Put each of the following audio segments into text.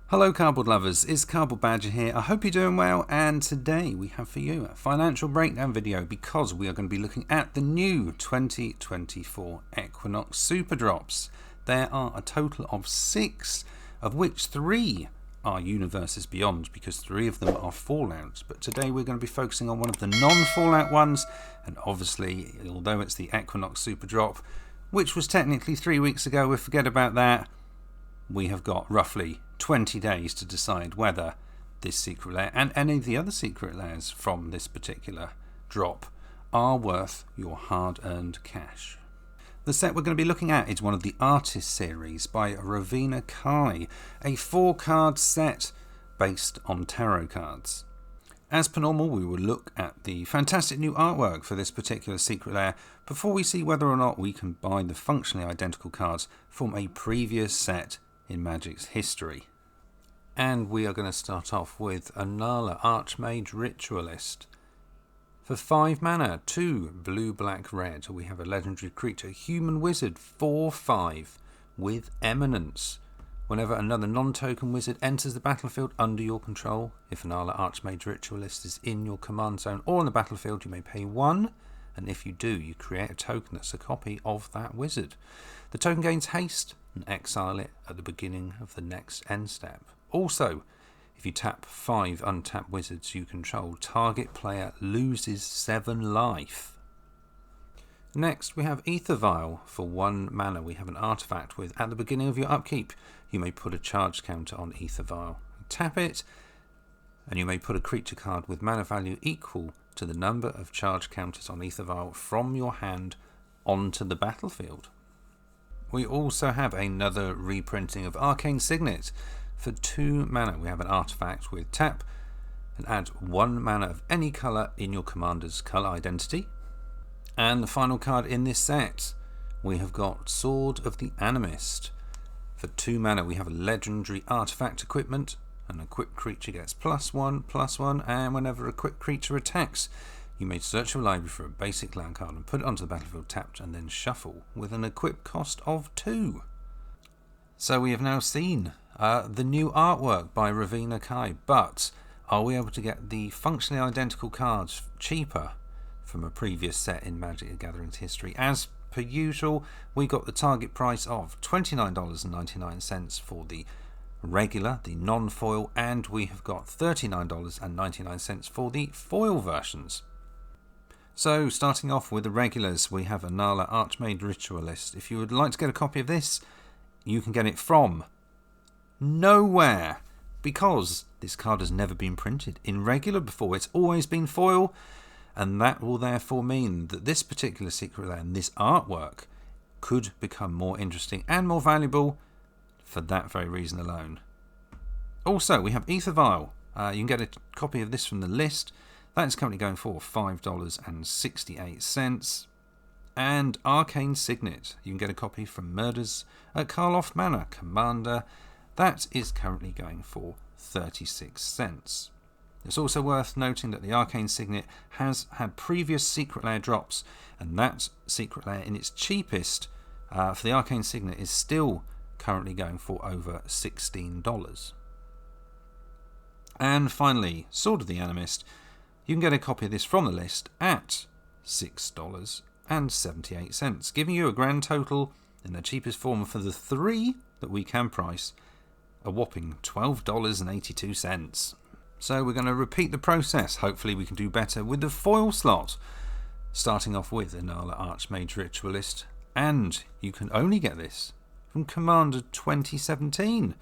Hello cardboard lovers, it's Cardboard Badger here. I hope you're doing well, and today we have for you a financial breakdown video because we are going to be looking at the new 2024 Equinox Superdrops. There are a total of 6, of which 3 are Universes Beyond because 3 of them are Fallout. But today we're going to be focusing on one of the non-Fallout ones, and obviously, although it's the Equinox Superdrop, which was technically 3 weeks ago, we forget about that. We have got roughly 20 days to decide whether this secret lair and any of the other secret lairs from this particular drop are worth your hard-earned cash. The set we're going to be looking at is one of the Artist series by Rovina, a 4-card set based on tarot cards. As per normal, we will look at the fantastic new artwork for this particular secret lair before we see whether or not we can buy the functionally identical cards from a previous set in Magic's history. And we are going to start off with a Nala Archmage Ritualist. For 5 mana, 2 blue, black, red, we have a legendary creature, Human Wizard, 4/5 with Eminence. Whenever another non-token wizard enters the battlefield under your control, if a Nala Archmage Ritualist is in your command zone or on the battlefield, you may pay 1. And if you do, you create a token that's a copy of that wizard. The token gains haste and exile it at the beginning of the next end step. Also, if you tap 5 untapped wizards you control, target player loses 7 life. Next we have Ether Vial. For 1 mana we have an artifact with, at the beginning of your upkeep, you may put a charge counter on Ether Vial. Tap it and you may put a creature card with mana value equal to the number of charge counters on Ether Vial from your hand onto the battlefield. We also have another reprinting of Arcane Signet. For 2 mana we have an artifact with tap and add 1 mana of any colour in your commander's colour identity. And the final card in this set, we have got Sword of the Animist. For 2 mana we have a legendary artifact equipment. An equipped creature gets +1/+1, and whenever a equipped creature attacks, you may search your library for a basic land card and put it onto the battlefield tapped and then shuffle with an equip cost of 2. So we have now seen the new artwork by Rovina, but are we able to get the functionally identical cards cheaper from a previous set in Magic: The Gathering's history? As per usual, we got the target price of $29.99 for the regular, the non-foil, and we have got $39.99 for the foil versions. So starting off with the regulars, we have a Nala Archmage Ritualist. If you would like to get a copy of this, you can get it from nowhere, because this card has never been printed in regular before. It's always been foil, and that will therefore mean that this particular secret lair and this artwork could become more interesting and more valuable for that very reason alone. Also, we have Ether Vial. You can get a copy of this from the list. That is currently going for $5.68. And Arcane Signet. You can get a copy from Murders at Karloff Manor, Commander. That is currently going for 36 cents. It's also worth noting that the Arcane Signet has had previous secret lair drops, and that secret lair in its cheapest for the Arcane Signet is still currently going for over $16. And finally, Sword of the Animist. You can get a copy of this from the list at $6.78, giving you a grand total in the cheapest form for the 3 that we can price, a whopping $12.82. So we're going to repeat the process. Hopefully we can do better with the foil slot. Starting off with a Nala Archmage Ritualist, and you can only get this from Commander 2017,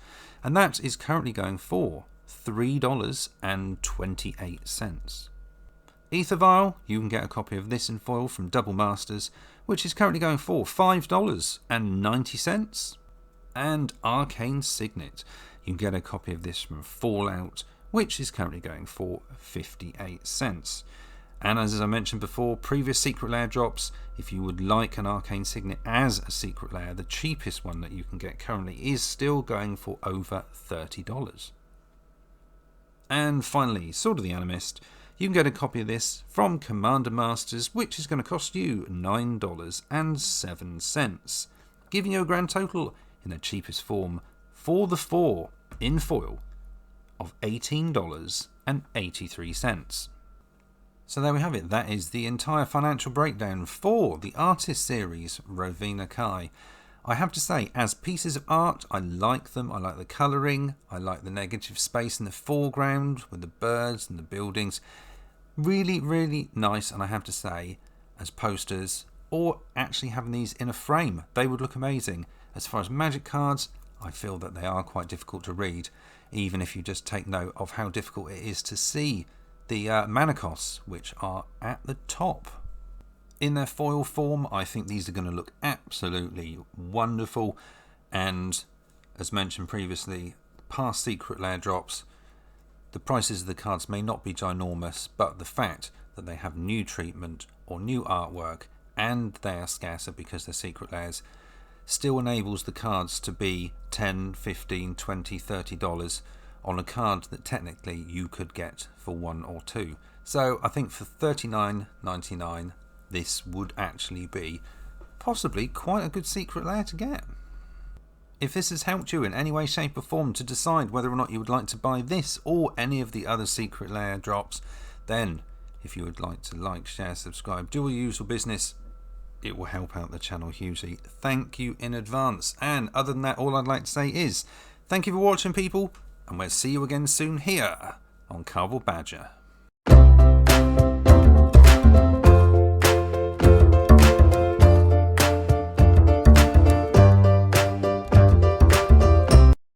and that is currently going for $3.28. Ether Vial, you can get a copy of this in foil from Double Masters, which is currently going for $5.90. And Arcane Signet, you can get a copy of this from Fallout, which is currently going for 58 cents. And as I mentioned before, previous secret lair drops, if you would like an Arcane Signet as a secret lair, the cheapest one that you can get currently is still going for over $30. And finally, Sword of the Animist. You can get a copy of this from Commander Masters, which is going to cost you $9.07, giving you a grand total in the cheapest form for the 4 in foil of $18.83. So there we have it. That is the entire financial breakdown for the Artist Series Rovina Kai. I have to say, as pieces of art, I like them. I like the colouring. I like the negative space in the foreground with the birds and the buildings. Really, really nice. And I have to say, as posters or actually having these in a frame, they would look amazing. As far as Magic cards, I feel that they are quite difficult to read, even if you just take note of how difficult it is to see the mana costs, which are at the top. In their foil form, I think these are going to look absolutely wonderful. And as mentioned previously, past Secret Lair drops, the prices of the cards may not be ginormous, but the fact that they have new treatment or new artwork and they are scarcer because they're Secret Lairs still enables the cards to be $10, $15, $20, $30 on a card that technically you could get for 1 or 2. So I think for $39.99 this would actually be possibly quite a good Secret Lair to get. If this has helped you in any way, shape or form to decide whether or not you would like to buy this or any of the other Secret Lair drops, then if you would like to like, share, subscribe, do all your usual business, it will help out the channel hugely. Thank you in advance. And other than that, all I'd like to say is thank you for watching, people, and we'll see you again soon here on Cardboard Badger.